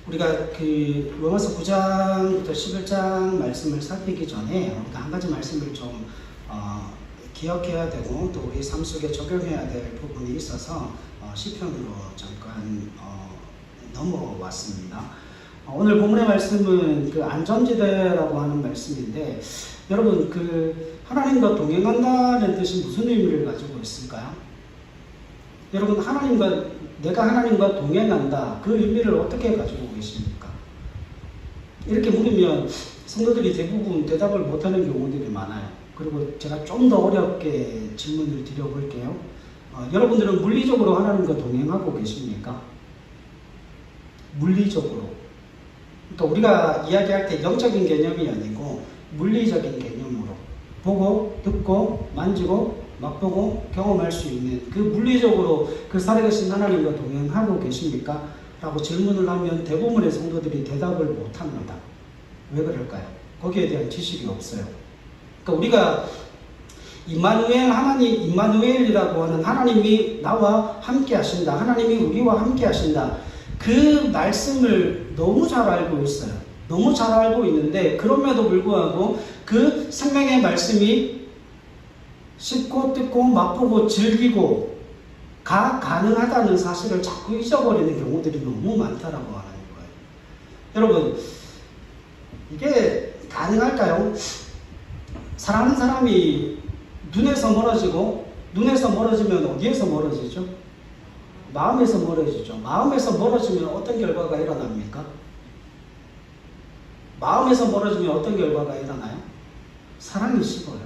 우리가 그 로마서 9장부터 11장 말씀을 살피기 전에 우리가 한 가지 말씀을 좀 기억해야 되고 또 우리 삶 속에 적용해야 될 부분이 있어서 시편으로 잠깐 넘어왔습니다. 오늘 본문의 말씀은 그 안전지대라고 하는 말씀인데, 여러분 그 하나님과 동행한다는 뜻이 무슨 의미를 가지고 있을까요? 여러분 내가 하나님과 동행한다, 그 의미를 어떻게 가지고 계십니까? 이렇게 물으면 성도들이 대부분 대답을 못하는 경우들이 많아요. 그리고 제가 좀 더 어렵게 질문을 드려볼게요. 여러분들은 물리적으로 하나님과 동행하고 계십니까? 물리적으로. 그러니까 우리가 이야기할 때 영적인 개념이 아니고 물리적인 개념으로 보고 듣고 만지고 맛보고 경험할 수 있는 그 물리적으로 그 살아계신 하나님과 동행하고 계십니까? 라고 질문을 하면 대부분의 성도들이 대답을 못합니다. 왜 그럴까요? 거기에 대한 지식이 없어요. 그러니까 우리가 임마누엘이라고 하는 하나님이 나와 함께 하신다, 하나님이 우리와 함께 하신다, 그 말씀을 너무 잘 알고 있어요. 너무 잘 알고 있는데 그럼에도 불구하고 그 생명의 말씀이 씹고 뜯고 맛보고 즐기고 가능하다는 사실을 자꾸 잊어버리는 경우들이 너무 많다라고 하는 거예요. 여러분, 이게 가능할까요? 사랑하는 사람이 눈에서 멀어지면 어디에서 멀어지죠? 마음에서 멀어지죠. 마음에서 멀어지면 어떤 결과가 일어납니까? 마음에서 멀어지면 어떤 결과가 일어나요? 사랑이 식어요.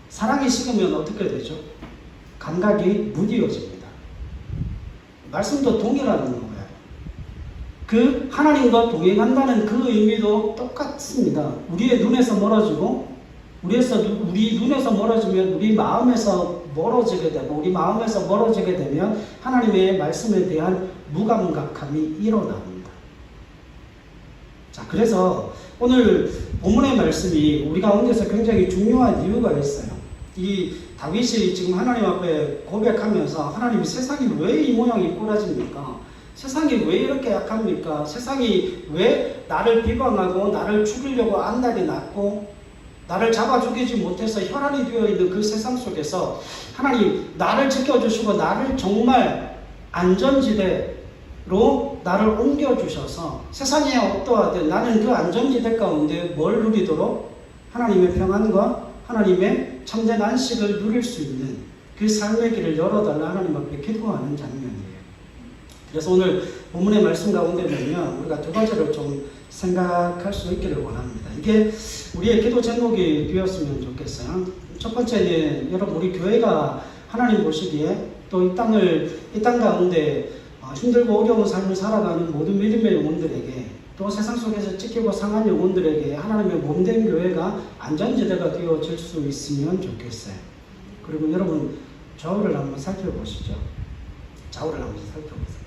사랑이 식으면 어떻게 되죠? 감각이 무뎌집니다. 말씀도 동일하는 거예요. 그 하나님과 동행한다는 그 의미도 똑같습니다. 우리의 눈에서 멀어지고 우리 눈에서 멀어지면 우리 마음에서 멀어지게 되고, 우리 마음에서 멀어지게 되면 하나님의 말씀에 대한 무감각함이 일어납니다. 자, 그래서 오늘 본문의 말씀이 우리 가운데서 굉장히 중요한 이유가 있어요. 이 다윗이 지금 하나님 앞에 고백하면서, 하나님, 세상이 왜 이 모양이 꼬라집니까? 세상이 왜 이렇게 약합니까? 세상이 왜 나를 비방하고 나를 죽이려고 안달이 났고 나를 잡아 죽이지 못해서 혈안이 되어 있는 그 세상 속에서 하나님, 나를 지켜주시고 나를 정말 안전지대로 나를 옮겨주셔서 세상에 어떠하든 나는 그 안전지대 가운데 뭘 누리도록 하나님의 평안과 하나님의 참된 안식을 누릴 수 있는 그 삶의 길을 열어달라 하나님 앞에 기도하는 장면이에요. 그래서 오늘 본문의 말씀 가운데 보면 우리가 두 가지를 좀 생각할 수 있기를 원합니다. 이게 우리의 기도 제목이 되었으면 좋겠어요. 첫 번째는 여러분, 우리 교회가 하나님 보시기에 또 이 땅 가운데 힘들고 어려운 삶을 살아가는 모든 믿음의 영혼들에게, 또 세상 속에서 찢기고 상한 영혼들에게 하나님의 몸된 교회가 안전지대가 되어질 수 있으면 좋겠어요. 그리고 여러분, 좌우를 한번 살펴보시죠. 좌우를 한번 살펴보세요.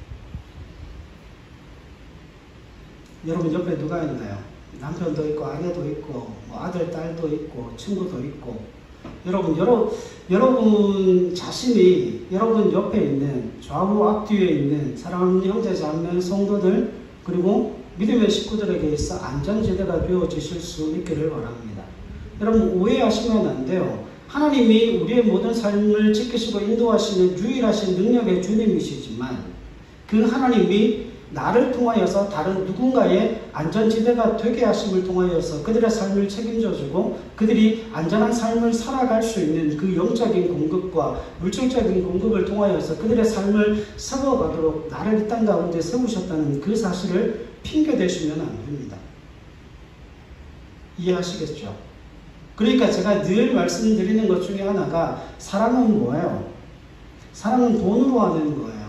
여러분 옆에 누가 있나요? 남편도 있고 아내도 있고 아들, 딸도 있고 친구도 있고, 여러분 자신이 여러분 옆에 있는 좌우 앞뒤에 있는 사랑하는 형제 자매 성도들, 그리고 믿음의 식구들에게 있어 안전지대가 되어지실 수 있기를 바랍니다. 여러분, 오해하시면 안 돼요. 하나님이 우리의 모든 삶을 지키시고 인도하시는 유일하신 능력의 주님이시지만, 그 하나님이 나를 통하여서 다른 누군가의 안전지대가 되게 하심을 통하여서 그들의 삶을 책임져주고 그들이 안전한 삶을 살아갈 수 있는 그 영적인 공급과 물질적인 공급을 통하여서 그들의 삶을 세워가도록 나를 이 땅 가운데 세우셨다는 그 사실을 핑계대시면 안 됩니다. 이해하시겠죠? 그러니까 제가 늘 말씀드리는 것 중에 하나가, 사랑은 뭐예요? 사랑은 돈으로 하는 거예요.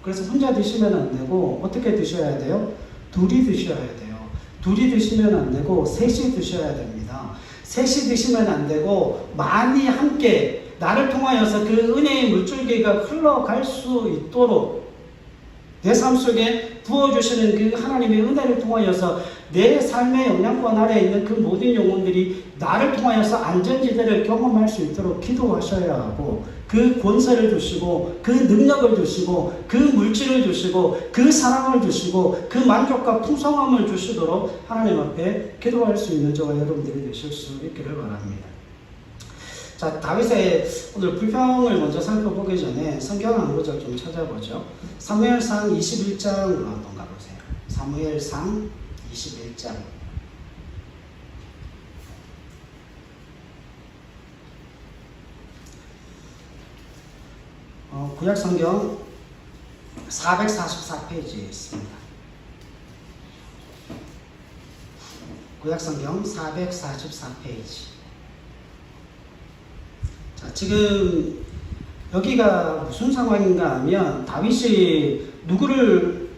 그래서 혼자 드시면 안 되고 어떻게 드셔야 돼요? 둘이 드셔야 돼요. 둘이 드시면 안 되고 셋이 드셔야 됩니다. 셋이 드시면 안 되고 많이 함께 나를 통하여서 그 은혜의 물줄기가 흘러갈 수 있도록 내 삶 속에 부어주시는 그 하나님의 은혜를 통하여서 내 삶의 영향권 아래에 있는 그 모든 영혼들이 나를 통하여서 안전지대를 경험할 수 있도록 기도하셔야 하고, 그 권세를 주시고 그 능력을 주시고 그 물질을 주시고 그 사랑을 주시고 그 만족과 풍성함을 주시도록 하나님 앞에 기도할 수 있는 저와 여러분들이 되실 수 있기를 바랍니다. 자, 다윗의 오늘 불평을 먼저 살펴보기 전에 성경 한 구절 좀 찾아보죠. 사무엘상 21장으로 한번 가보세요. 사무엘상 21장. 구약 성경 444페이지에 있습니다. 구약 성경 444페이지. 자, 지금 여기가 무슨 상황인가 하면 다윗이 누구를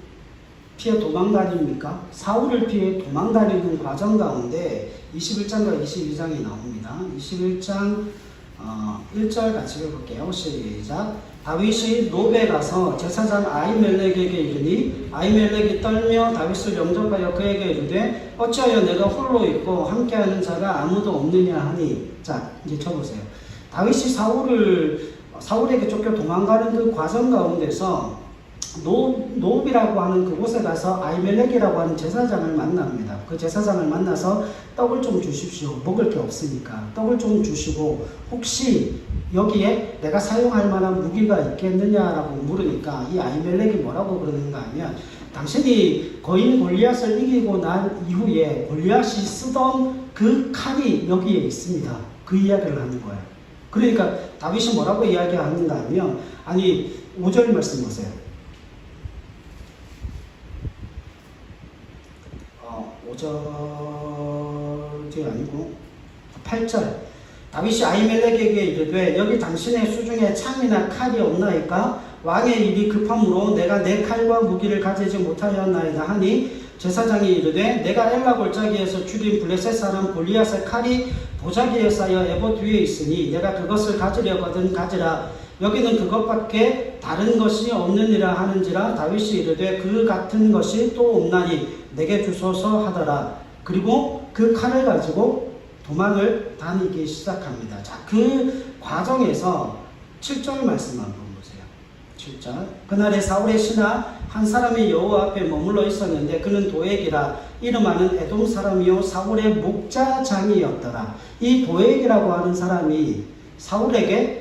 피해 도망다닙니까? 사울을 피해 도망다니는 과정 가운데 21장과 22장이 나옵니다. 21장 1절 같이 읽어볼게요. 시작. 다윗이 노베 가서 제사장 아히멜렉에게 이르니 아히멜렉이 떨며 다윗을 영접하여 그에게 이르되 어찌하여 내가 홀로 있고 함께하는 자가 아무도 없느냐 하니. 자, 이제 쳐보세요. 다윗이 사울에게 쫓겨 도망가는 그 과정 가운데서 노비라고 하는 그곳에 가서 아히멜렉이라고 하는 제사장을 만납니다. 그 제사장을 만나서 떡을 좀 주십시오. 먹을 게 없으니까 떡을 좀 주시고 혹시 여기에 내가 사용할 만한 무기가 있겠느냐라고 물으니까 이 아히멜렉이 뭐라고 그러는가 하면 당신이 거인 골리앗을 이기고 난 이후에 골리앗이 쓰던 그 칼이 여기에 있습니다. 그 이야기를 하는 거예요. 그러니까 다윗이 뭐라고 이야기하는가 하면, 아니 5절 말씀 보세요. 5절이 아니고 8절. 다윗이 아히멜렉에게 이르되 여기 당신의 수중에 창이나 칼이 없나이까? 왕의 일이 급함으로 내가 내 칼과 무기를 가지지 못하였나이다 하니 제사장이 이르되 내가 엘라 골짜기에서 죽인 블레셋 사람 골리앗의 칼이 보자기에 쌓여 에봇 뒤에 있으니 내가 그것을 가지려거든 가지라. 여기는 그것밖에 다른 것이 없느니라 하는지라. 다윗이 이르되 그 같은 것이 또 없나니 내게 주소서 하더라. 그리고 그 칼을 가지고 도망을 다니기 시작합니다. 자, 그 과정에서 7절 말씀 한번 보세요. 7절. 그날에 사울의 신하 한 사람이 여호와 앞에 머물러 있었는데 그는 도액이라 이름하는 에돔 사람이요 사울의 목자장이었더라. 이 도액이라고 하는 사람이 사울에게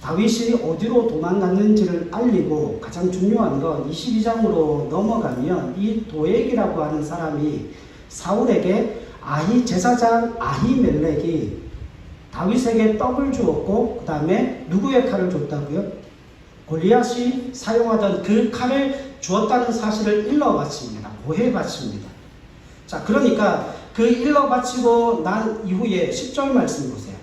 다윗이 어디로 도망갔는지를 알리고, 가장 중요한 건 22장으로 넘어가면 이 도액이라고 하는 사람이 사울에게 제사장 아히멜렉이 다윗에게 떡을 주었고 그 다음에 누구의 칼을 줬다고요? 골리앗이 사용하던 그 칼을 주었다는 사실을 일러 바칩니다. 고해 바칩니다. 자, 그러니까 그 일러 바치고 난 이후에 10절 말씀 보세요.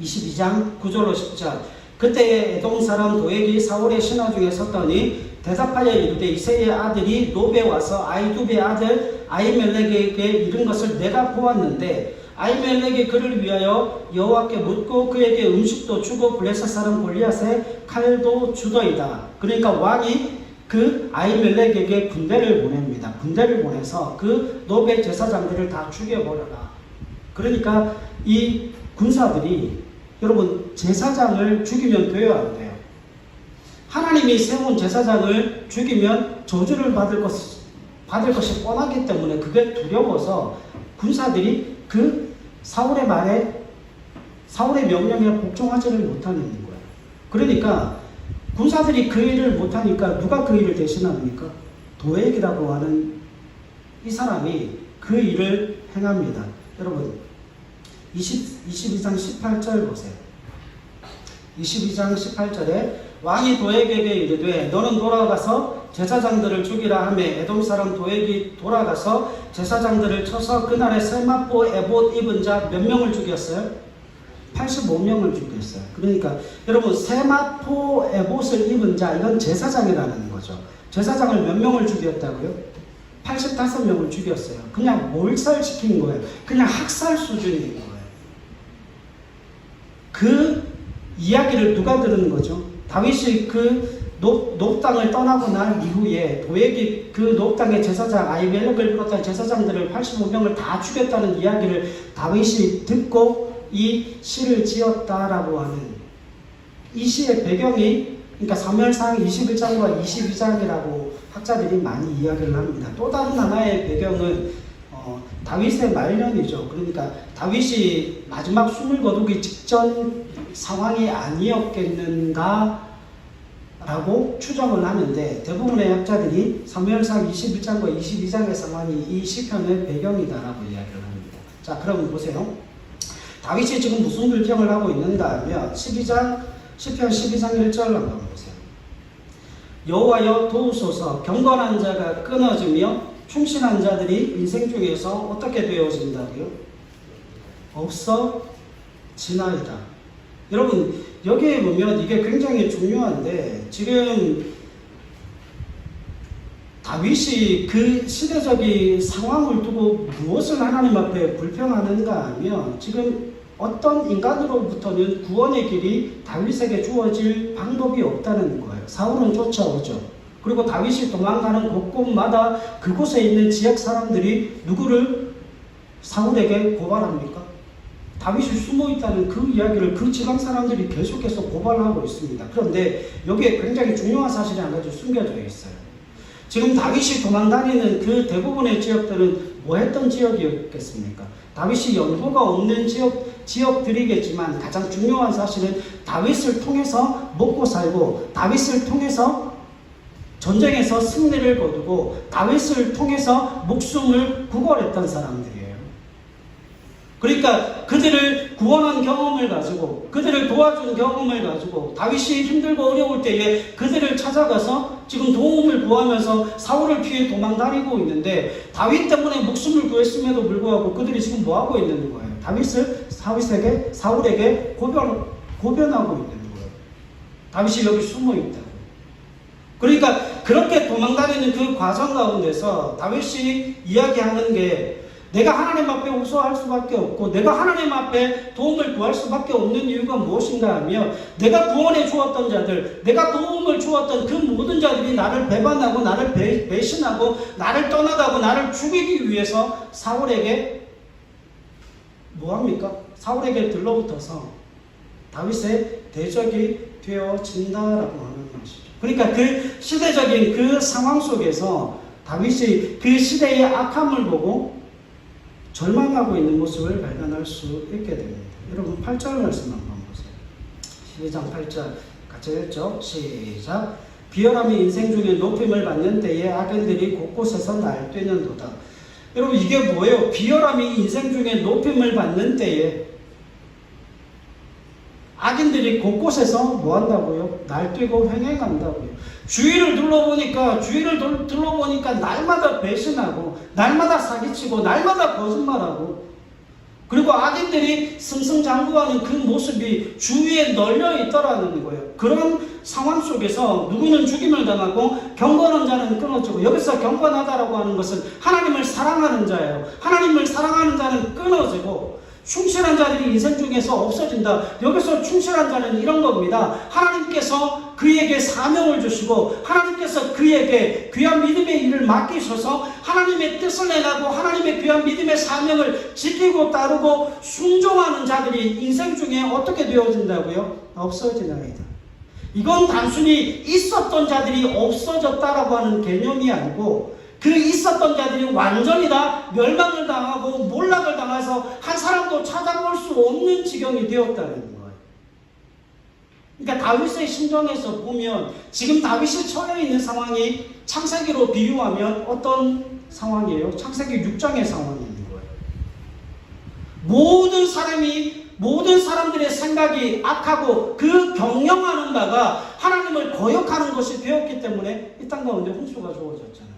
22장 9절로 10절. 그때에 에돔 사람 도액이 사울의 신하 중에 섰더니 대답하여 이르되 이새의 아들이 노베 와서 아히두베의 아들 아히멜렉에게 이른 것을 내가 보았는데 아히멜렉이 그를 위하여 여호와께 묻고 그에게 음식도 주고 블레셋 사람 골리앗의 칼도 주더이다. 그러니까 왕이 그 아히멜렉에게 군대를 보냅니다. 군대를 보내서 그 노베 제사장들을 다 죽여버려라. 그러니까 이 군사들이, 여러분, 제사장을 죽이면 돼요, 안 돼요? 하나님이 세운 제사장을 죽이면 저주를 받을 것이 뻔하기 때문에 그게 두려워서 군사들이 그 사울의 말에, 사울의 명령에 복종하지를 못하는 거예요. 그러니까 군사들이 그 일을 못하니까 누가 그 일을 대신합니까? 도액이라고 하는 이 사람이 그 일을 행합니다. 여러분, 22장 18절 보세요. 22장 18절에 왕이 도액에게 이르되 너는 돌아가서 제사장들을 죽이라 하매 에돔 사람 도액이 돌아가서 제사장들을 쳐서 그날에 세마포 에봇 입은 자 몇 명을 죽였어요? 85명을 죽였어요. 그러니까 여러분, 세마포 에봇을 입은 자, 이건 제사장이라는 거죠. 제사장을 몇 명을 죽였다고요? 85명을 죽였어요. 그냥 몰살시킨 거예요. 그냥 학살 수준인 거예요. 그 이야기를 누가 들은 거죠? 다윗이 그 노 땅을 떠나고 난 이후에 도액이 그 노 땅의 제사장 아히멜렉을 비롯한 제사장들을 85명을 다 죽였다는 이야기를 다윗이 듣고 이 시를 지었다라고 하는 이 시의 배경이 그러니까 사무엘상 21장과 22장이라고 학자들이 많이 이야기를 합니다. 또 다른 하나의 배경은 다윗의 말년이죠. 그러니까 다윗이 마지막 숨을 거두기 직전 상황이 아니었겠는가 라고 추정을 하는데 대부분의 학자들이 사무엘상 21장과 22장의 상황이 이 시편의 배경이다라고 이야기를 합니다. 자, 그럼 보세요. 다윗이 지금 무슨 불평을 하고 있는가 하면 시편 12장 1절 한번 보세요. 여호와여 도우소서. 경건한 자가 끊어지며 충실한 자들이 인생 중에서 어떻게 되어진다고요? 없어지나이다. 여러분 여기에 보면 이게 굉장히 중요한데 지금 다윗이 그 시대적인 상황을 두고 무엇을 하나님 앞에 불평하는가 하면 지금 어떤 인간으로부터는 구원의 길이 다윗에게 주어질 방법이 없다는 거예요. 사울은 쫓아오죠. 그리고 다윗이 도망가는 곳곳마다 그곳에 있는 지역 사람들이 누구를 사울에게 고발합니까? 다윗이 숨어있다는 그 이야기를 그 지방 사람들이 계속해서 고발하고 있습니다. 그런데 여기에 굉장히 중요한 사실이 한 가지 숨겨져 있어요. 지금 다윗이 도망다니는 그 대부분의 지역들은 뭐 했던 지역이었겠습니까? 다윗이 연고가 없는 지역들이겠지만 가장 중요한 사실은 다윗을 통해서 먹고 살고 다윗을 통해서 전쟁에서 승리를 거두고 다윗을 통해서 목숨을 구걸했던 사람들이에요. 그러니까 그들을 구원한 경험을 가지고 그들을 도와준 경험을 가지고 다윗이 힘들고 어려울 때에 그들을 찾아가서 지금 도움을 구하면서 사울을 피해 도망다니고 있는데 다윗 때문에 목숨을 구했음에도 불구하고 그들이 지금 뭐하고 있는 거예요? 사울에게 고변하고 있는 거예요. 다윗이 여기 숨어있다. 그러니까 그렇게 도망다니는 그 과정 가운데서 다윗이 이야기하는 게 내가 하나님 앞에 호소할 수밖에 없고 내가 하나님 앞에 도움을 구할 수밖에 없는 이유가 무엇인가 하면 내가 구원해 주었던 자들, 내가 도움을 주었던 그 모든 자들이 나를 배반하고 나를 배신하고 나를 떠나가고 나를 죽이기 위해서 사울에게 뭐합니까? 사울에게 들러붙어서 다윗의 대적이 되어진다라고 하는 것이죠. 그러니까 그 시대적인 그 상황 속에서 다윗이 그 시대의 악함을 보고 절망하고 있는 모습을 발견할 수 있게 됩니다. 여러분 8절 말씀 한번 보세요. 12장 8절 같이 읽죠. 시작. 비열함이 인생 중에 높임을 받는 때에 악인들이 곳곳에서 날뛰는도다. 여러분 이게 뭐예요? 비열함이 인생 중에 높임을 받는 때에 악인들이 곳곳에서 뭐 한다고요? 날뛰고 횡행한다고요. 주위를 둘러보니까 날마다 배신하고 날마다 사기치고 날마다 거짓말하고 그리고 악인들이 승승장구하는 그 모습이 주위에 널려 있더라는 거예요. 그런 상황 속에서 누구는 죽임을 당하고 경건한 자는 끊어지고 여기서 경건하다라고 하는 것은 하나님을 사랑하는 자예요. 하나님을 사랑하는 자는 끊어지고 충실한 자들이 인생 중에서 없어진다. 여기서 충실한 자는 이런 겁니다. 하나님께서 그에게 사명을 주시고 하나님께서 그에게 귀한 믿음의 일을 맡기셔서 하나님의 뜻을 행하고 하나님의 귀한 믿음의 사명을 지키고 따르고 순종하는 자들이 인생 중에 어떻게 되어진다고요? 없어지나이다. 이건 단순히 있었던 자들이 없어졌다라고 하는 개념이 아니고 그 있었던 자들이 완전히 다 멸망을 당하고 몰락을 당해서 한 사람도 찾아볼 수 없는 지경이 되었다는 거예요. 그러니까 다윗의 심정에서 보면 지금 다윗이 처해 있는 상황이 창세기로 비유하면 어떤 상황이에요? 창세기 6장의 상황이 있는 거예요. 모든 사람들의 생각이 악하고 그 경영하는 바가 하나님을 거역하는 것이 되었기 때문에 이 땅 가운데 홍수가 주어졌잖아요.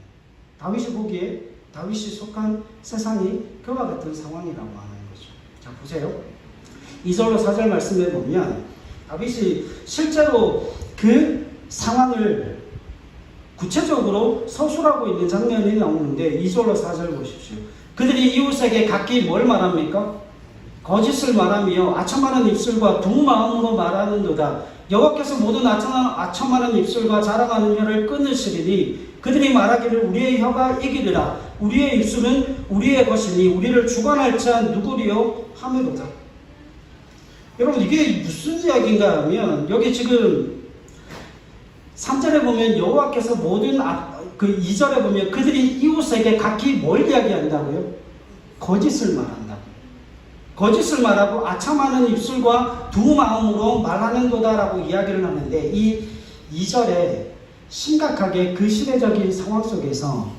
다윗이 보기에 다윗이 속한 세상이 그와 같은 상황이라고 하는 거죠. 자, 보세요. 2절로 4절 말씀에 보면 다윗이 실제로 그 상황을 구체적으로 서술하고 있는 장면이 나오는데 2절로 4절 보십시오. 그들이 이웃에게 각기 뭘 말합니까? 거짓을 말하며 아첨하는 입술과 두 마음으로 말하는도다. 여호와께서 모든 아첨하는 입술과 자랑하는 혀를 끊으시리니 그들이 말하기를 우리의 혀가 이기리라 우리의 입술은 우리의 것이니 우리를 주관할 자 누구리요 하매로다. 여러분 이게 무슨 이야기인가 하면 여기 지금 3절에 보면 여호와께서 모든 그 2절에 보면 그들이 이웃에게 각기 뭘 이야기한다고요? 거짓을 말한다. 거짓을 말하고 아첨하는 입술과 두 마음으로 말하는도다라고 이야기를 하는데 이 2절에 심각하게 그 시대적인 상황 속에서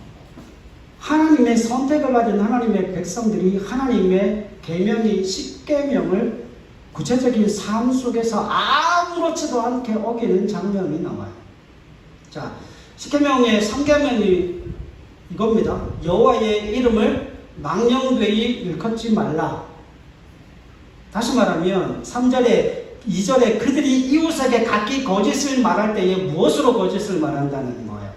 하나님의 선택을 받은 하나님의 백성들이 하나님의 계명인 십계명을 구체적인 삶 속에서 아무렇지도 않게 어기는 장면이 나와요. 자, 십계명의 3계명이 이겁니다. 여호와의 이름을 망령되이 일컫지 말라. 다시 말하면 3절에 2절에 그들이 이웃에게 각기 거짓을 말할 때에 무엇으로 거짓을 말한다는 거예요?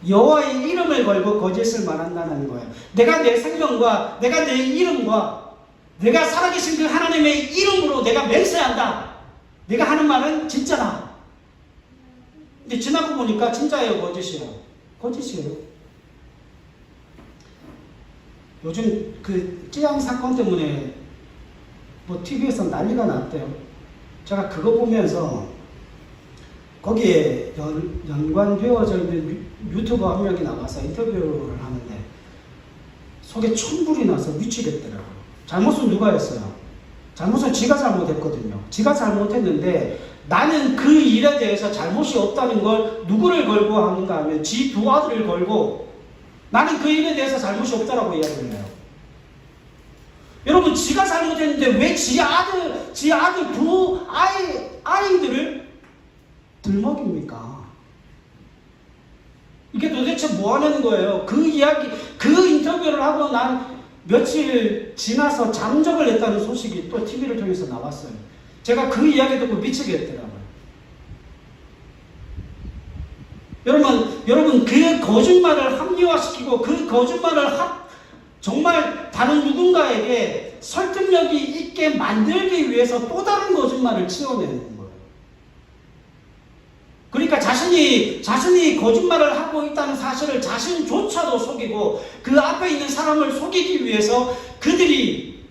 여호와의 이름을 걸고 거짓을 말한다는 거예요. 내가 내 생명과 내가 내 이름과 내가 살아계신 그 하나님의 이름으로 내가 맹세한다. 내가 하는 말은 진짜다. 근데 지나고 보니까 진짜예요, 거짓이에요? 거짓이에요. 요즘 그 찌양 사건 때문에 뭐 TV에서 난리가 났대요. 제가 그거 보면서 거기에 연관되어져 있는 유튜버 한 명이 나와서 인터뷰를 하는데 속에 천불이 나서 미치겠더라고요. 잘못은 누가 했어요? 잘못은 지가 잘못했거든요. 지가 잘못했는데 나는 그 일에 대해서 잘못이 없다는 걸 누구를 걸고 하는가 하면 지 두 아들을 걸고 나는 그 일에 대해서 잘못이 없다라고 이야기를 해요. 여러분 지가 잘못했는데 왜 지 아들 두 아이들을 들먹입니까? 이게 도대체 뭐 하는 거예요? 그 이야기, 그 인터뷰를 하고 난 며칠 지나서 잠적을 냈다는 소식이 또 TV를 통해서 나왔어요. 제가 그 이야기 듣고 미치겠더라고요. 여러분 그 거짓말을 합리화시키고 그 거짓말을 정말 다른 누군가에게 설득력이 있게 만들기 위해서 또 다른 거짓말을 치워내는 거예요. 그러니까 자신이 거짓말을 하고 있다는 사실을 자신조차도 속이고 그 앞에 있는 사람을 속이기 위해서 그들이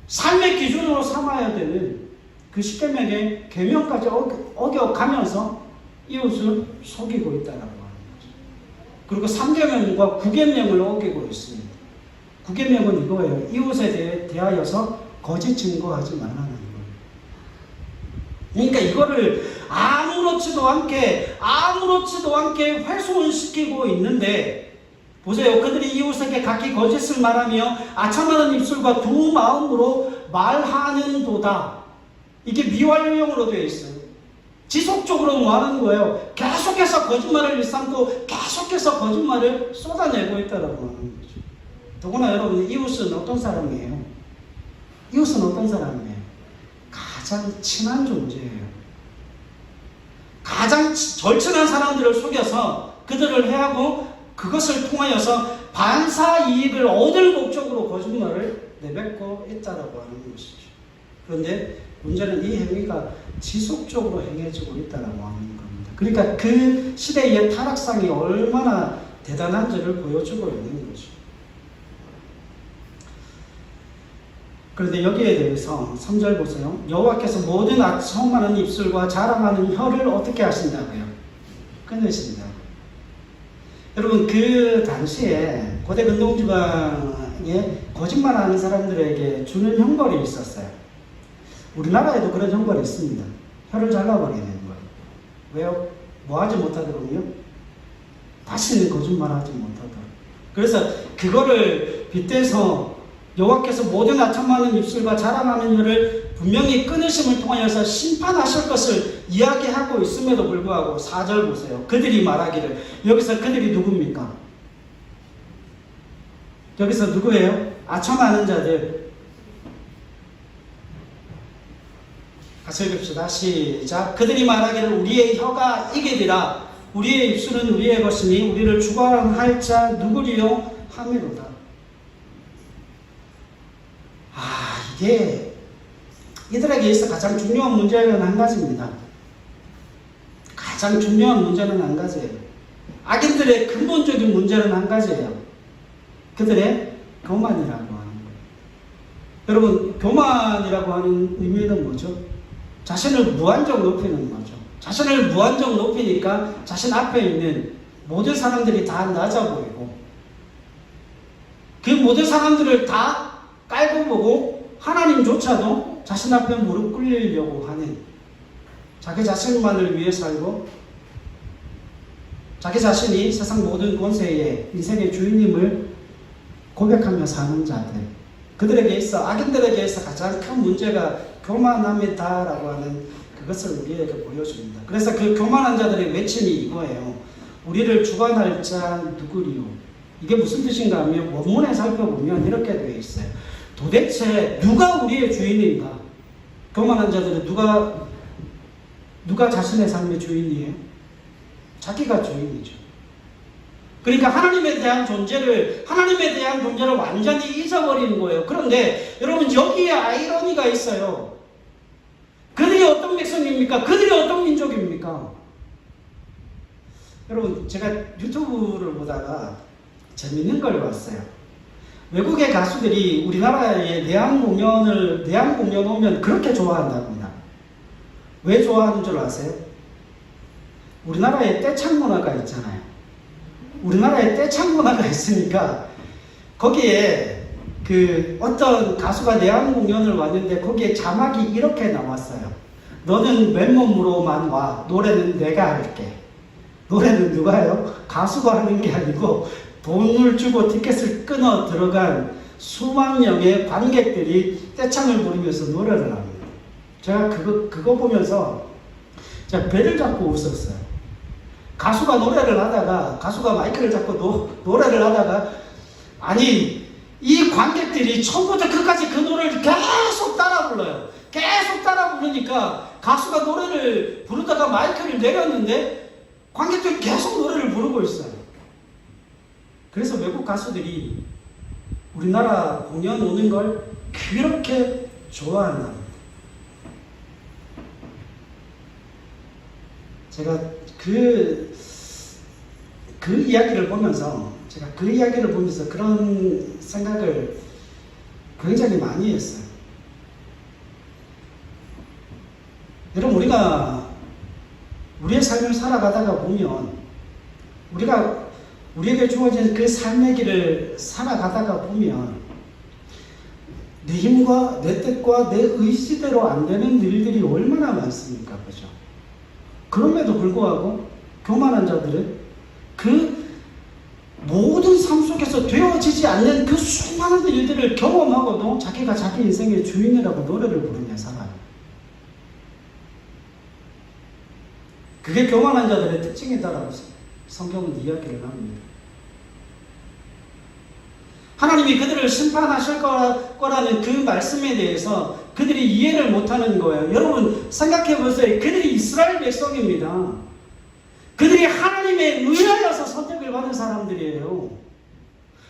삶의 기준으로 삼아야 되는 그 십계명의 계명까지 어겨가면서 이웃을 속이고 있다는 거예요. 그리고 3계명과 9계명을 어기고 있습니다. 9계명은 이거예요. 이웃에 대하여서 거짓 증거하지 말라는 거예요. 그러니까 이거를 아무렇지도 않게 훼손시키고 있는데 보세요. 그들이 이웃에게 각기 거짓을 말하며 아첨하는 입술과 두 마음으로 말하는도다. 이게 미완료형으로 되어 있어요. 지속적으로 뭐 하는 거예요? 계속해서 거짓말을 일삼고 계속해서 거짓말을 쏟아내고 있다라고 하는 거죠. 더구나 여러분 이웃은 어떤 사람이에요? 이웃은 어떤 사람이에요? 가장 친한 존재예요. 가장 절친한 사람들을 속여서 그들을 해하고 그것을 통하여서 반사 이익을 얻을 목적으로 거짓말을 내뱉고 있다라고 하는 것이죠. 그런데 문제는 이 행위가 지속적으로 행해지고 있다라고 하는 겁니다. 그러니까 그 시대의 타락상이 얼마나 대단한지를 보여주고 있는 거죠. 그런데 여기에 대해서 3절 보세요. 여호와께서 모든 아첨하는 입술과 자랑하는 혀를 어떻게 하신다고요? 끊으신다. 여러분 그 당시에 고대 근동지방에 거짓말하는 사람들에게 주는 형벌이 있었어요. 우리나라에도 그런 형벌이 있습니다. 혀를 잘라버리는 거예요. 왜요? 뭐 하지 못하도록요? 다시는 거짓말하지 못하도록. 그래서 그거를 빗대서 여호와께서 모든 아첨하는 입술과 자랑하는 혀를 분명히 끊으심을 통하여서 심판하실 것을 이야기하고 있음에도 불구하고 4절 보세요. 그들이 말하기를. 여기서 그들이 누굽니까? 여기서 누구예요? 아첨하는 자들. 같이 읽읍시다. 시작. 그들이 말하기를 우리의 혀가 이게되라. 우리의 입술은 우리의 것이니 우리를 주관할 자 누구리요? 하미로다. 이게 이들에게 있어 가장 중요한 문제는 한 가지입니다. 가장 중요한 문제는 한 가지예요. 악인들의 근본적인 문제는 한 가지예요. 그들의 교만이라고 하는 거예요. 여러분, 교만이라고 하는 의미는 뭐죠? 자신을 무한정 높이는 거죠. 자신을 무한정 높이니까 자신 앞에 있는 모든 사람들이 다 낮아 보이고, 그 모든 사람들을 다 깔고 보고 하나님조차도 자신 앞에 무릎 꿇리려고 하는, 자기 자신만을 위해 살고 자기 자신이 세상 모든 권세의 인생의 주인임을 고백하며 사는 자들, 그들에게 있어, 악인들에게 있어 가장 큰 문제가 교만함이다라고 하는 그것을 우리에게 보여줍니다. 그래서 그 교만한 자들의 외침이 이거예요. 우리를 주관할 자 누구리요? 이게 무슨 뜻인가 하면 원문에 살펴보면 이렇게 되어 있어요. 도대체 누가 우리의 주인인가? 교만한 자들은 누가 자신의 삶의 주인이에요? 자기가 주인이죠. 그러니까 하나님에 대한 존재를 완전히 잊어버리는 거예요. 그런데 여러분, 여기에 아이러니가 있어요. 그들이 어떤 백성입니까? 그들이 어떤 민족입니까? 여러분, 제가 유튜브를 보다가 재밌는 걸 봤어요. 외국의 가수들이 우리나라에 내한 공연 오면 그렇게 좋아한답니다. 왜 좋아하는 줄 아세요? 우리나라에 떼창 문화가 있잖아요. 우리나라에 떼창 문화가 있으니까 거기에 어떤 가수가 내한 공연을 왔는데 거기에 자막이 이렇게 나왔어요. 너는 맨몸으로만 와. 노래는 내가 할게. 노래는 누가 해요? 가수가 하는 게 아니고 돈을 주고 티켓을 끊어 들어간 수만 명의 관객들이 떼창을 부르면서 노래를 합니다. 제가 그거 보면서 제가 배를 잡고 웃었어요. 가수가 마이크를 잡고 노래를 하다가, 아니, 이 관객들이 처음부터 끝까지 그 노래를 계속 따라 불러요. 계속 따라 부르니까 가수가 노래를 부르다가 마이크를 내렸는데 관객들이 계속 노래를 부르고 있어요. 그래서 외국 가수들이 우리나라 공연 오는 걸 그렇게 좋아한답니다. 제가 그 이야기를 보면서 그런 생각을 굉장히 많이 했어요. 여러분, 우리가 우리의 삶을 살아가다가 보면, 우리에게 주어진 그 삶의 길을 살아가다가 보면 내 힘과 내 뜻과 내 의지대로 안 되는 일들이 얼마나 많습니까? 그죠? 그럼에도 불구하고 교만한 자들은 그 모든 삶 속에서 되어지지 않는 그 수많은 일들을 경험하고도 자기가 자기 인생의 주인이라고 노래를 부르며 살아요. 그게 교만한 자들의 특징이다라고 성경은 이야기를 합니다. 하나님이 그들을 심판하실 거라는 그 말씀에 대해서 그들이 이해를 못하는 거예요. 여러분, 생각해 보세요. 그들이 이스라엘 백성입니다. 그들이 하나님에 의하여서 선택을 받은 사람들이에요.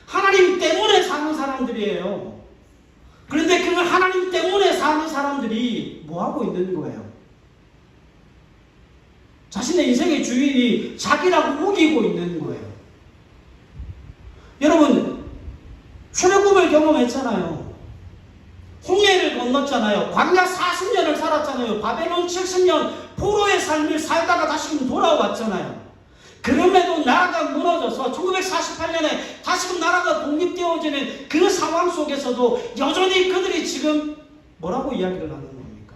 하나님 때문에 사는 사람들이에요. 그런데 그 하나님 때문에 사는 사람들이 뭐 하고 있는 거예요? 자신의 인생의 주인이 자기라고 우기고 있는 거예요. 여러분, 출애굽을 경험했잖아요. 홍해를 건넜잖아요. 광야 40년을 살았잖아요. 바벨론 70년 포로의 삶을 살다가 다시금 돌아왔잖아요. 그럼에도 나라가 무너져서 1948년에 다시금 나라가 독립되어지는 그 상황 속에서도 여전히 그들이 지금 뭐라고 이야기를 하는 겁니까?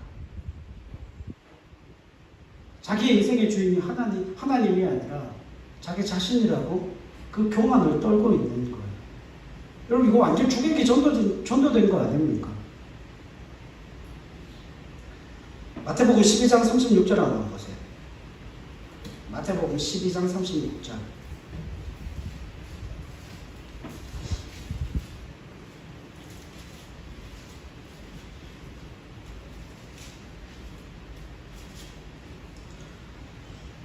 자기의 인생의 주인이 하나님이 아니라 자기 자신이라고 그 교만을 떨고 있는 거예요. 여러분, 이거 완전 주객이 전도된 거 아닙니까? 마태복음 12장 36절 한번 보세요. 마태복음 12장 36절.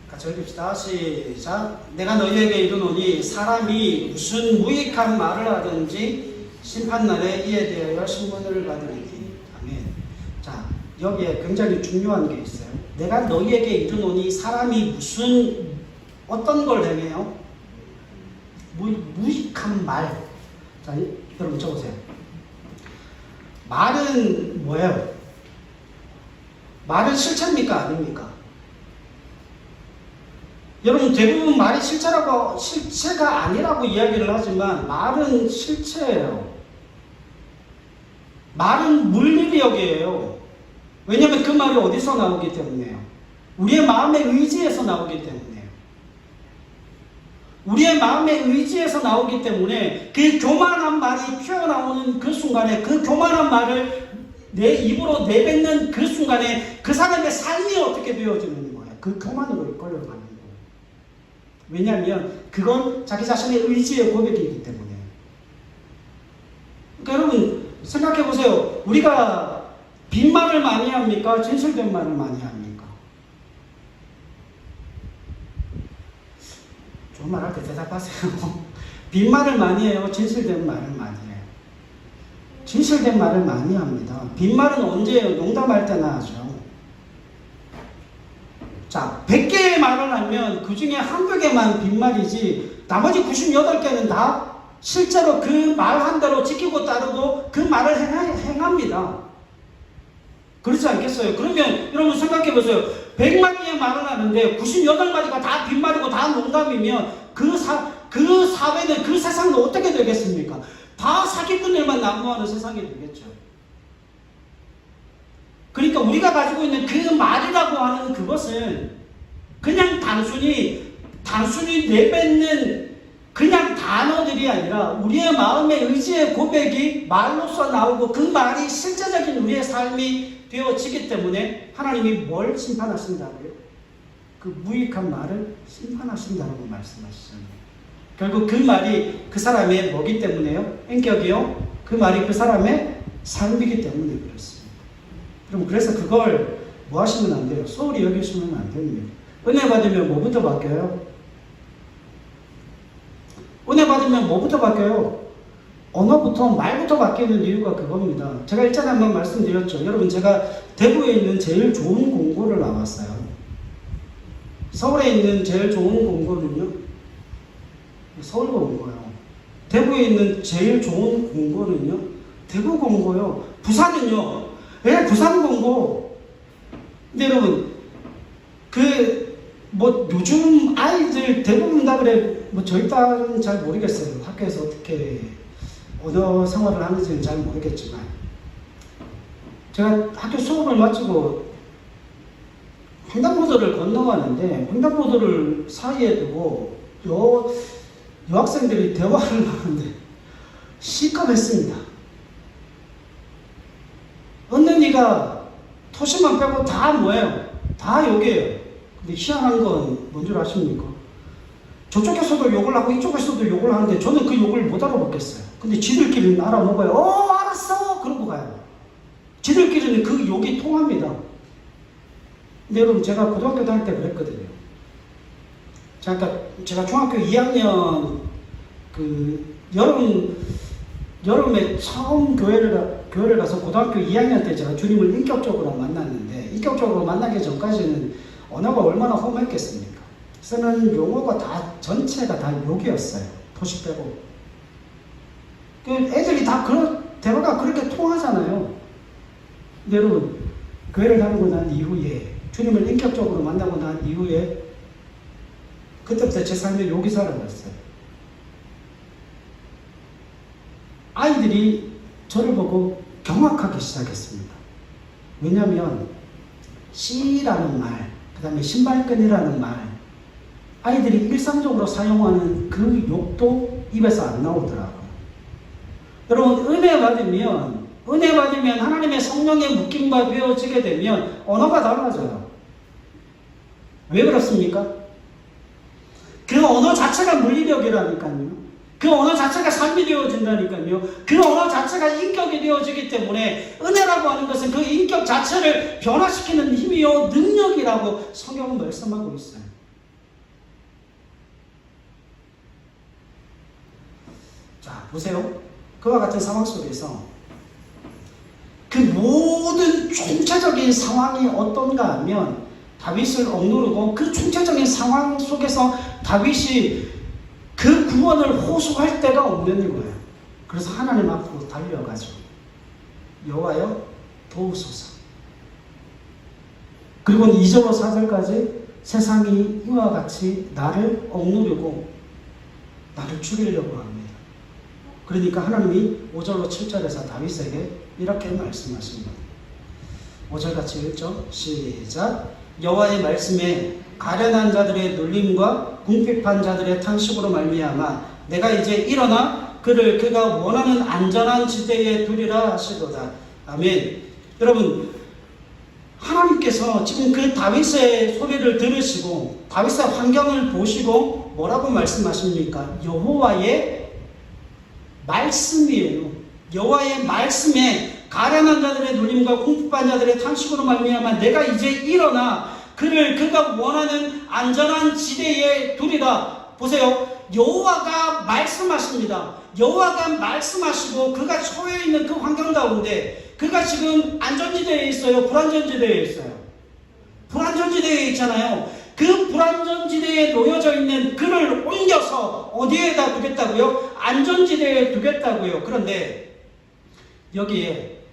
같이 읽읍시다. 시작. 내가 너희에게 이르노니 사람이 무슨 무익한 말을 하든지 심판날에 이에 대하여 신문을 받으리니. 아멘. 자, 여기에 굉장히 중요한 게 있어요. 내가 너희에게 이르노니 사람이 어떤 걸 행해요? 무익한 말. 자, 여러분 쳐보세요. 말은 뭐예요? 말은 실체입니까? 아닙니까? 여러분 대부분 말이 실체가 아니라고 이야기를 하지만 말은 실체예요. 말은 물리력이에요. 왜냐하면 그 말이 어디서 나오기 때문에요. 우리의 마음의 의지에서 나오기 때문에요. 우리의 마음의 의지에서 나오기 때문에 그 교만한 말이 튀어나오는 그 순간에 그 교만한 말을 내 입으로 내뱉는 그 순간에 그 사람의 삶이 어떻게 되어지는 거예요. 그 교만으로 이끌려가는 거예요. 왜냐하면 그건 자기 자신의 의지의 고백이기 때문에. 그러니까 여러분 생각해 보세요. 우리가 빈말을 많이 합니까? 진실된 말을 많이 합니까? 좋은 말 할 때 대답하세요. 빈말을 많이 해요? 진실된 말을 많이 해요? 진실된 말을 많이 합니다. 빈말은 언제예요? 농담할 때나 하죠. 자, 100개의 말을 하면 그 중에 한두 개만 빈말이지 나머지 98개는 다 실제로 그 말 한 대로 지키고 따르고 그 말을 행합니다. 그렇지 않겠어요? 그러면 여러분 생각해 보세요. 100마디의 말을 하는데 98마디가 다 빈말이고 다 농담이면 그 사회는, 그 세상은 어떻게 되겠습니까? 다 사기꾼들만 난무하는 세상이 되겠죠. 그러니까 우리가 가지고 있는 그 말이라고 하는 그것은 그냥 단순히 내뱉는 그냥 단어들이 아니라 우리의 마음의 의지의 고백이 말로써 나오고 그 말이 실제적인 우리의 삶이 되어지기 때문에 하나님이 뭘 심판하신다고요? 그 무익한 말을 심판하신다고 말씀하시잖아요. 결국 그 말이 그 사람의 뭐기 때문에요? 인격이요? 그 말이 그 사람의 삶이기 때문에 그렇습니다. 그럼 그래서 그걸 뭐 하시면 안 돼요? 소홀히 여기시면 안 됩니다. 은혜 받으면 뭐부터 바뀌어요? 은혜 받으면 뭐부터 바뀌어요? 언어부터, 말부터 바뀌는 이유가 그겁니다. 제가 일전에 한번 말씀드렸죠. 여러분, 제가 대구에 있는 제일 좋은 공고를 나왔어요. 서울에 있는 제일 좋은 공고는요, 서울 공고요. 대구에 있는 제일 좋은 공고는요, 대구 공고요. 부산은요, 왜 부산 공고? 근데 여러분, 요즘 아이들 대부분 다 그래, 저희 딸은 잘 모르겠어요. 학교에서 어떻게 언어 생활을 하는지는 잘 모르겠지만, 제가 학교 수업을 마치고 횡단보도를 건너가는데, 횡단보도를 사이에 두고, 여학생들이 대화를 하는데, 시겁했습니다. 언니가 토시만 빼고 다 뭐예요? 다 욕이에요. 근데 희한한 건 뭔 줄 아십니까? 저쪽에서도 욕을 하고 이쪽에서도 욕을 하는데 저는 그 욕을 못 알아먹겠어요. 근데 지들끼리는 알아먹어요. 알았어! 그러고 가요. 지들끼리는 그 욕이 통합니다. 근데 여러분, 제가 고등학교 다닐 때 그랬거든요. 제가 중학교 2학년 여름에 처음 교회를 가서 고등학교 2학년 때 제가 주님을 인격적으로 만났는데, 인격적으로 만나기 전까지는 언어가 얼마나 험했겠습니까? 쓰는 용어가 전체가 다 욕이었어요. 토시 빼고. 애들이 다 대화가 그렇게 통하잖아요. 근데 여러분, 교회를 다니고 난 이후에, 주님을 인격적으로 만나고 난 이후에, 그때부터 제 삶에 욕이 사라졌어요. 아이들이 저를 보고 경악하기 시작했습니다. 왜냐하면 씨라는 말, 그 다음에 신발끈이라는 말, 아이들이 일상적으로 사용하는 그 욕도 입에서 안 나오더라고요. 여러분, 은혜 받으면 하나님의 성령의 묶임과 되어지게 되면 언어가 달라져요. 왜 그렇습니까? 그 언어 자체가 물리력이라니까요. 그 언어 자체가 삶이 되어진다니까요. 그 언어 자체가 인격이 되어지기 때문에 은혜라고 하는 것은 그 인격 자체를 변화시키는 힘이요, 능력이라고 성경은 말씀하고 있어요. 자, 보세요. 그와 같은 상황 속에서 그 모든 총체적인 상황이 어떤가 하면 다윗을 억누르고 그 총체적인 상황 속에서 다윗이 그 구원을 호소할 데가 없는 거예요. 그래서 하나님 앞으로 달려가지고 여호와여 도우소서. 그리고 2절로 4절까지 세상이 이와 같이 나를 억누르고 나를 죽이려고 합니다. 그러니까 하나님이 5절로 7절에서 다윗에게 이렇게 말씀하십니다. 5절 같이 읽죠. 시작. 여호와의 말씀에 가련한 자들의 눌림과 궁핍한 자들의 탄식으로 말미암아 내가 이제 일어나 그를 그가 원하는 안전한 지대에 두리라 하시도다. 아멘. 여러분, 하나님께서 지금 그 다윗의 소리를 들으시고 다윗의 환경을 보시고 뭐라고 말씀하십니까? 여호와의 말씀이에요. 여호와의 말씀에 가련한 자들의 눌림과 궁핍한 자들의 탄식으로 말미암아 내가 이제 일어나 그를 그가 원하는 안전한 지대에 두리라. 보세요. 여호와가 말씀하십니다. 여호와가 말씀하시고 그가 처해 있는 그 환경 가운데 그가 지금 안전지대에 있어요? 불안전지대에 있어요? 불안전지대에 있잖아요. 그 불안전지대에 놓여져 있는 그를 옮겨서 어디에다 두겠다고요? 안전지대에 두겠다고요. 그런데 여기에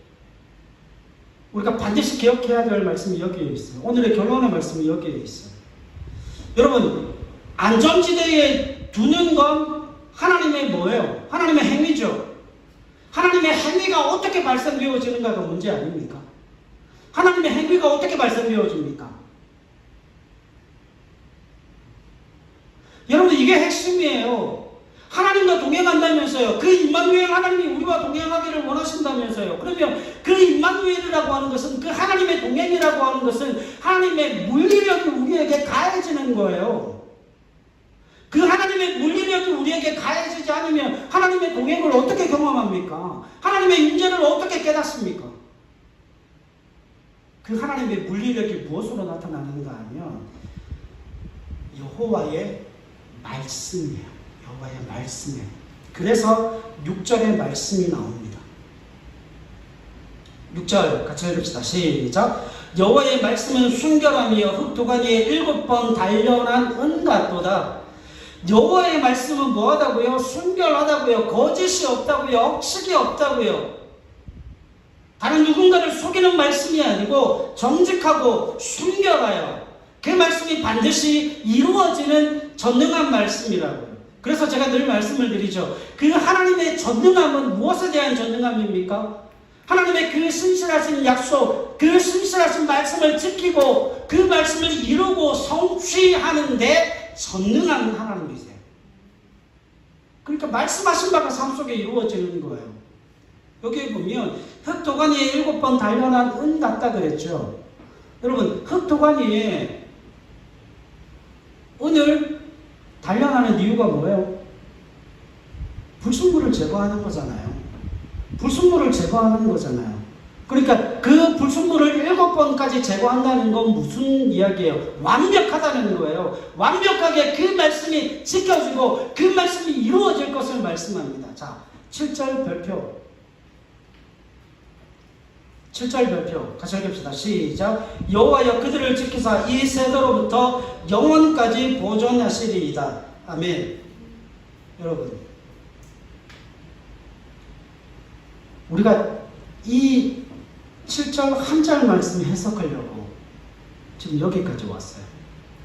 우리가 반드시 기억해야 될 말씀이 여기에 있어요. 오늘의 결론의 말씀이 여기에 있어요. 여러분, 안전지대에 두는 건 하나님의 뭐예요? 하나님의 행위죠. 하나님의 행위가 어떻게 발생되어지는가가 문제 아닙니까? 하나님의 행위가 어떻게 발생되어집니까? 여러분, 이게 핵심이에요. 하나님과 동행한다면서요. 그 임마누엘 하나님이 우리와 동행하기를 원하신다면서요. 그러면 그 임마누엘이라고 하는 것은, 그 하나님의 동행이라고 하는 것은 하나님의 물리력이 우리에게 가해지는 거예요. 그 하나님의 물리력이 우리에게 가해지지 않으면 하나님의 동행을 어떻게 경험합니까? 하나님의 임재를 어떻게 깨닫습니까? 그 하나님의 물리력이 무엇으로 나타나는가 하면 여호와의 말씀이에요. 여호와의 말씀에. 그래서 6절의 말씀이 나옵니다. 6절 같이 읽읍시다. 시작. 여호와의 말씀은 순결하며 흙도가니에 7번 단련한 은 같도다. 여호와의 말씀은 뭐하다고요? 순결하다고요. 거짓이 없다고요. 억측이 없다고요. 다른 누군가를 속이는 말씀이 아니고 정직하고 순결하여 그 말씀이 반드시 이루어지는 전능한 말씀이라고요. 그래서 제가 늘 말씀을 드리죠. 그 하나님의 전능함은 무엇에 대한 전능함입니까? 하나님의 그 신실하신 약속, 그 신실하신 말씀을 지키고 그 말씀을 이루고 성취하는데 전능한 하나님이세요. 그러니까 말씀하신 바가 삶 속에 이루어지는 거예요. 여기에 보면 흙도가니에 7번 단련한 은 같다 그랬죠. 여러분, 흙도가니에 은을 단련하는 이유가 뭐예요? 불순물을 제거하는 거잖아요. 불순물을 제거하는 거잖아요. 그러니까 그 불순물을 7번까지 제거한다는 건 무슨 이야기예요? 완벽하다는 거예요. 완벽하게 그 말씀이 지켜지고 그 말씀이 이루어질 것을 말씀합니다. 자, 7절 별표. 7절 별표 같이 읽읍시다. 시작. 여호와여 그들을 지키사 이 세대로부터 영원까지 보존하시리이다. 아멘. 여러분, 우리가 이 7절 한 절 말씀 해석하려고 지금 여기까지 왔어요.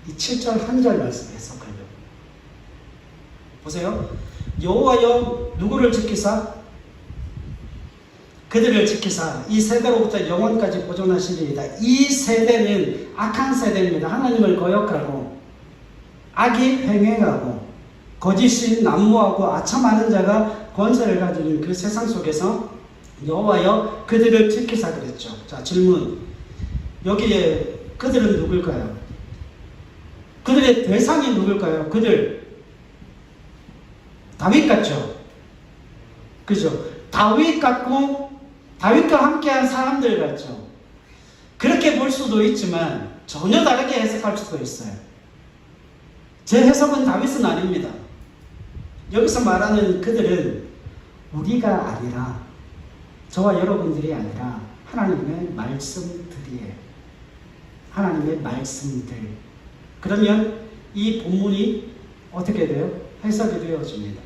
이 7절 한 절 말씀 해석하려고. 보세요. 여호와여 누구를 지키사? 그들을 지키사 이 세대로부터 영원까지 보존하시리이다. 이 세대는 악한 세대입니다. 하나님을 거역하고 악이 횡행하고 거짓이 난무하고 아첨하는 자가 권세를 가지는 그 세상 속에서 여호와여 그들을 지키사 그랬죠. 자, 질문. 여기에 그들은 누굴까요? 그들의 대상이 누굴까요? 그들 다윗 같죠? 그죠? 다윗 같고 다윗과 함께한 사람들 같죠? 그렇게 볼 수도 있지만 전혀 다르게 해석할 수도 있어요. 제 해석은 다윗은 아닙니다. 여기서 말하는 그들은 우리가 아니라, 저와 여러분들이 아니라 하나님의 말씀들이에요. 하나님의 말씀들. 그러면 이 본문이 어떻게 돼요? 해석이 되어집니다.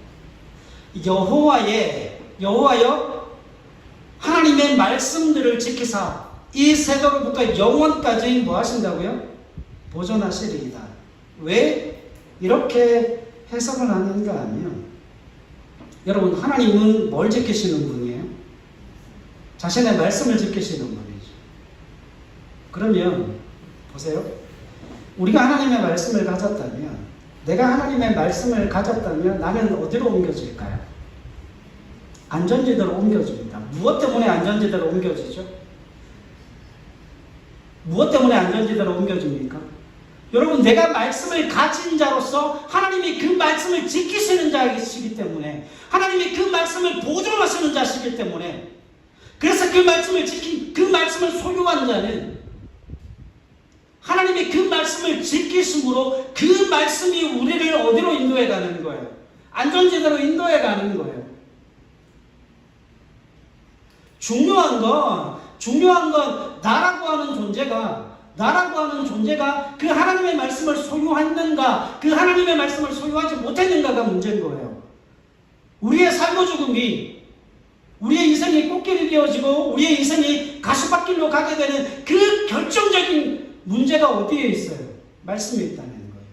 여호와여 하나님의 말씀들을 지키사 이 세대로부터 영원까지 뭐 하신다고요? 보존하시리이다. 왜 이렇게 해석을 하는가 하면, 여러분, 하나님은 뭘 지키시는 분이에요? 자신의 말씀을 지키시는 분이죠. 그러면 보세요. 우리가 하나님의 말씀을 가졌다면, 내가 하나님의 말씀을 가졌다면 나는 어디로 옮겨질까요? 안전지대로 옮겨집니다. 무엇 때문에 안전지대로 옮겨지죠? 무엇 때문에 안전지대로 옮겨집니까? 여러분, 내가 말씀을 가진 자로서 하나님이 그 말씀을 지키시는 자이시기 때문에, 하나님이 그 말씀을 보존하시는 자시기 때문에, 그래서 그 말씀을 지킨, 그 말씀을 소유한 자는 하나님이 그 말씀을 지키심으로 그 말씀이 우리를 어디로 인도해 가는 거예요? 안전지대로 인도해 가는 거예요. 중요한 건 나라고 하는 존재가 그 하나님의 말씀을 소유했는가, 그 하나님의 말씀을 소유하지 못했는가가 문제인 거예요. 우리의 삶과 죽음이, 우리의 인생이 꽃길이 되어지고 우리의 인생이 가시밭길로 가게 되는 그 결정적인 문제가 어디에 있어요? 말씀에 있다는 거예요.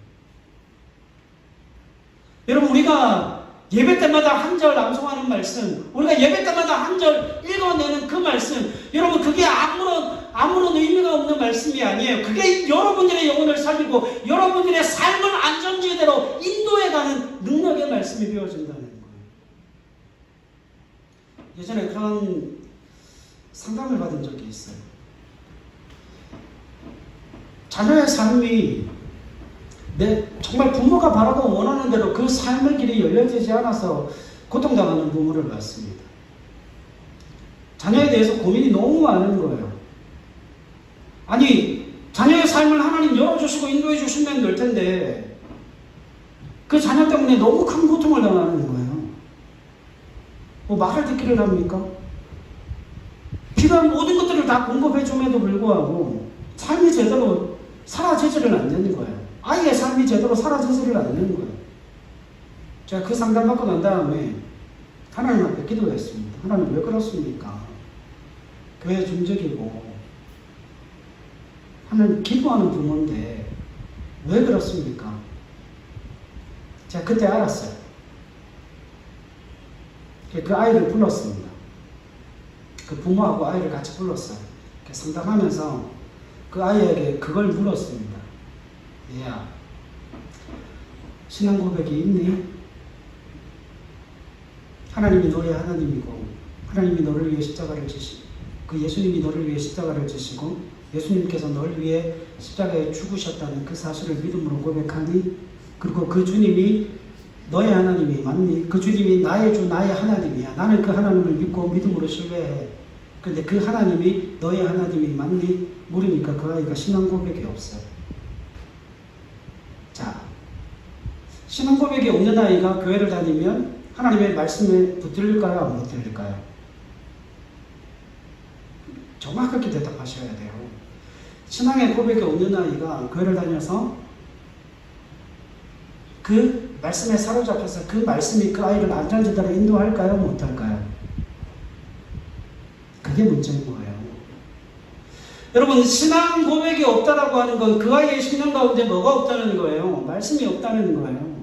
여러분, 우리가 예배 때마다 한 절 낭송하는 말씀, 우리가 예배 때마다 한 절 읽어내는 그 말씀, 여러분, 그게 아무런 의미가 없는 말씀이 아니에요. 그게 여러분들의 영혼을 살리고 여러분들의 삶을 안전지대로 인도해가는 능력의 말씀이 되어진다는 거예요. 예전에 그런 상담을 받은 적이 있어요. 자녀의 삶이 정말 부모가 바라고 원하는 대로 그 삶의 길이 열려지지 않아서 고통당하는 부모를 봤습니다. 자녀에 대해서 고민이 너무 많은 거예요. 아니, 자녀의 삶을 하나님 열어주시고 인도해 주시면 될 텐데 그 자녀 때문에 너무 큰 고통을 당하는 거예요. 말을 듣기를 합니까? 필요한 모든 것들을 다 공급해 줌에도 불구하고 삶이 제대로 사라지지를 않는 거예요. 아이의 삶이 제대로 사라지지를 않는 거예요. 제가 그 상담받고 난 다음에 하나님 앞에 기도했습니다. 하나님, 왜 그렇습니까? 교회 중직이고 하나님 기도하는 부모인데 왜 그렇습니까? 제가 그때 알았어요. 그 아이를 불렀습니다. 그 부모하고 아이를 같이 불렀어요. 상담하면서 그 아이에게 그걸 물었습니다. 얘야, 신앙 고백이 있니? 하나님이 너의 하나님이고 하나님이 너를 위해 십자가를 지시고 그 예수님이 너를 위해 십자가를 지시고 예수님께서 너를 위해 십자가에 죽으셨다는 그 사실을 믿음으로 고백하니? 그리고 그 주님이 너의 하나님이 맞니? 그 주님이 나의 주, 나의 하나님이야. 나는 그 하나님을 믿고 믿음으로 신뢰해. 근데 그 하나님이 너의 하나님이 맞니? 물으니까 그 아이가 신앙 고백이 없어요. 자, 신앙 고백이 없는 아이가 교회를 다니면 하나님의 말씀에 붙들릴까요? 안 붙들릴까요? 정확하게 대답하셔야 돼요. 신앙의 고백이 없는 아이가 교회를 다녀서 그 말씀에 사로잡혀서 그 말씀이 그 아이를 안전지대로 인도할까요? 못할까요? 그게 문제인 거예요. 여러분, 신앙 고백이 없다라고 하는 건 그 아이의 신앙 가운데 뭐가 없다는 거예요? 말씀이 없다는 거예요.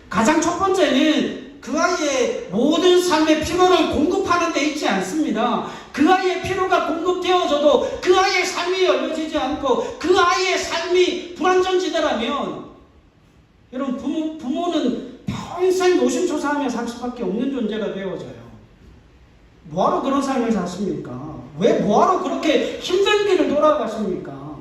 가장 첫 번째는 그 아이의 모든 삶의 필요를 공급하는 데 있지 않습니다. 그 아이의 필요가 공급되어져도 그 아이의 삶이 열려지지 않고 그 아이의 삶이 불안전지대라면, 여러분, 부모는 평생 노심초사하며 살 수밖에 없는 존재가 되어져요. 뭐하러 그런 삶을 사십니까? 왜 뭐하러 그렇게 힘든 길을 돌아가십니까?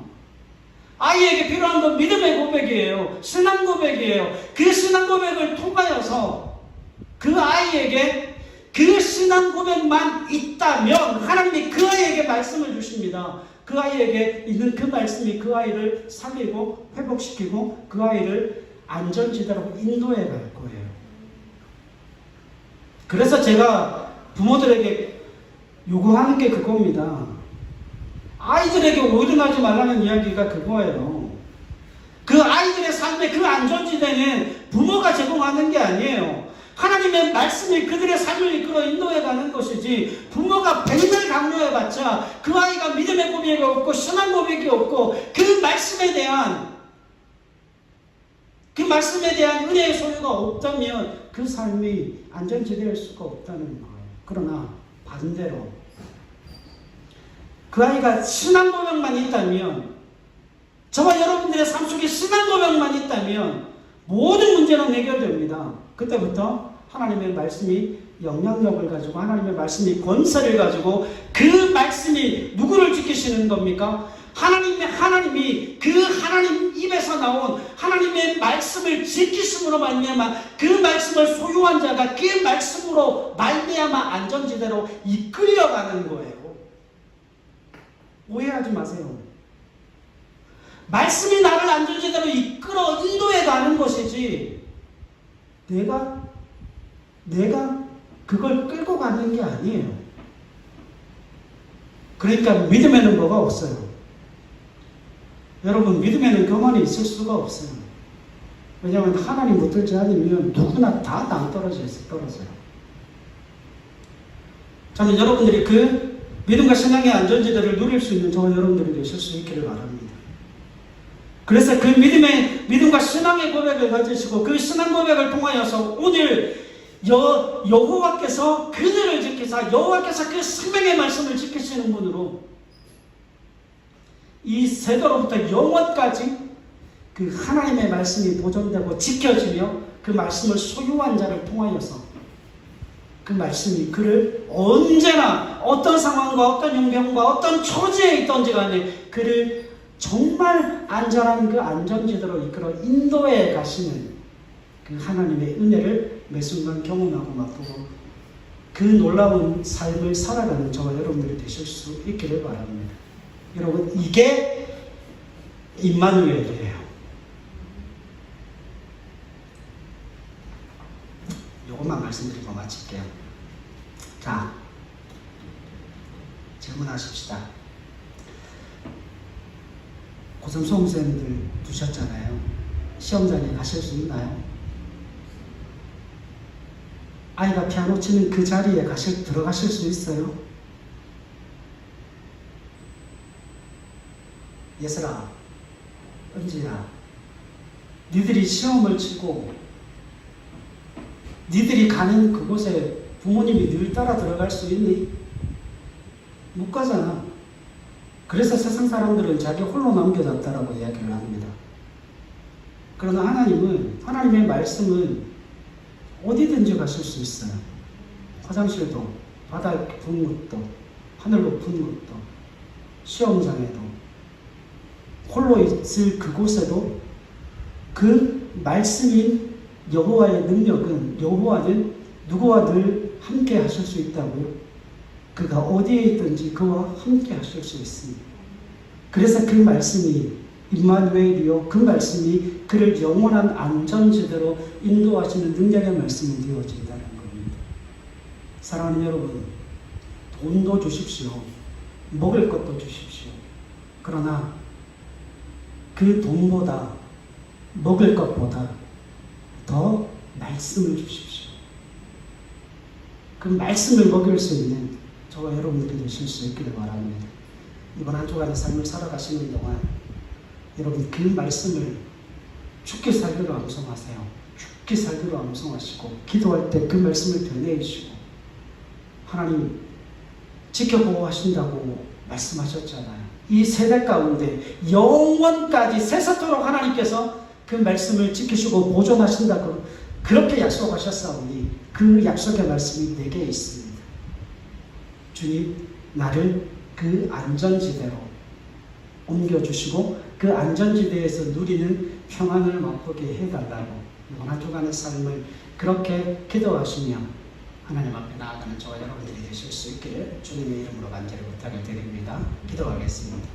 아이에게 필요한 건 믿음의 고백이에요. 신앙 고백이에요. 그 신앙 고백을 통하여서 그 아이에게 그 신앙 고백만 있다면 하나님이 그 아이에게 말씀을 주십니다. 그 아이에게 있는 그 말씀이 그 아이를 살리고 회복시키고 그 아이를 안전지대로 인도해 갈 거예요. 그래서 제가 부모들에게 요구하는 게 그겁니다. 아이들에게 오른하지 말라는 이야기가 그거예요. 그 아이들의 삶의 그 안전지대는 부모가 제공하는 게 아니에요. 하나님의 말씀이 그들의 삶을 이끌어 인도해가는 것이지, 부모가 백날 강요해봤자 그 아이가 믿음의 고백이 없고 신앙 고백이 없고 그 말씀에 대한 은혜의 소유가 없다면 그 삶이 안전지대일 수가 없다는 거예요. 그러나 반대로 그 아이가 신앙 고백만 있다면, 저와 여러분들의 삶 속에 신앙 고백만 있다면 모든 문제는 해결됩니다. 그때부터 하나님의 말씀이 영향력을 가지고, 하나님의 말씀이 권세를 가지고, 그 말씀이 누구를 지키시는 겁니까? 하나님이 그 하나님 입에서 나온 하나님의 말씀을 지키심으로 말미암아 그 말씀을 소유한 자가 그 말씀으로 말미암아 안전지대로 이끌려가는 거예요. 오해하지 마세요. 말씀이 나를 안전지대로 이끌어 인도해 가는 것이지, 내가 그걸 끌고 가는 게 아니에요. 그러니까 믿음에는 뭐가 없어요. 여러분, 믿음에는 교만이 있을 수가 없어요. 왜냐하면 하나님 붙들지 않으면 누구나 다 낭떨어져요. 저는 여러분들이 그 믿음과 신앙의 안전지대를 누릴 수 있는 저와 여러분들이 되실 수 있기를 바랍니다. 그래서 그 믿음과 신앙의 고백을 가지시고 그 신앙 고백을 통하여서 오늘 여호와께서 그들을 지키사, 여호와께서 그 생명의 말씀을 지키시는 분으로 이 세대로부터 영원까지 그 하나님의 말씀이 보존되고 지켜지며 그 말씀을 소유한 자를 통하여서 그 말씀이 그를 언제나 어떤 상황과 어떤 형편과 어떤 처지에 있던지 간에 그를 정말 안전한 그 안전지대로 이끌어 인도해 가시는 그 하나님의 은혜를 매 순간 경험하고 맛보고 그 놀라운 삶을 살아가는 저와 여러분들이 되실 수 있기를 바랍니다. 여러분, 이게 임마누엘이에요. 이것만 말씀드리고 마칠게요. 자, 질문하십시다. 고3 수험생들 두셨잖아요. 시험장에 가실 수 있나요? 아이가 피아노 치는 그 자리에 들어가실 수 있어요? 예슬아, 은지야, 니들이 시험을 치고 니들이 가는 그곳에 부모님이 늘 따라 들어갈 수 있니? 못 가잖아. 그래서 세상 사람들은 자기 홀로 남겨졌다라고 이야기를 합니다. 그러나 하나님의 말씀은 어디든지 가실 수 있어요. 화장실도, 바다 깊은 곳도, 하늘 높은 곳도, 시험장에도, 홀로 있을 그곳에도 그 말씀인 여호와의 능력은, 여호와는 누구와 늘 함께 하실 수 있다고요. 그가 어디에 있든지 그와 함께 하실 수 있습니다. 그래서 그 말씀이 임마누엘이요, 그 말씀이 그를 영원한 안전지대로 인도하시는 능력의 말씀이 되어진다는 겁니다. 사랑하는 여러분, 돈도 주십시오. 먹을 것도 주십시오. 그러나 그 돈보다, 먹을 것보다 더 말씀을 주십시오. 그 말씀을 먹일 수 있는 저와 여러분들이 되실 수 있기를 바랍니다. 이번 한 주간의 삶을 살아가시는 동안 여러분 그 말씀을 죽게 살기로 암송하세요. 죽게 살기로 암송하시고 기도할 때 그 말씀을 되뇌이시고, 하나님 지켜보호하신다고 말씀하셨잖아요. 이 세대 가운데 영원까지 세세토록 하나님께서 그 말씀을 지키시고 보존하신다고 그렇게 약속하셨사오니 그 약속의 말씀이 내게 있습니다. 주님, 나를 그 안전지대로 옮겨주시고 그 안전지대에서 누리는 평안을 맛보게 해달라고 이번 한 주간의 삶을 그렇게 기도하시며 하나님 앞에 나아가는 저와 여러분들이 되실 수 있기를 주님의 이름으로 간절히 부탁을 드립니다. 기도하겠습니다.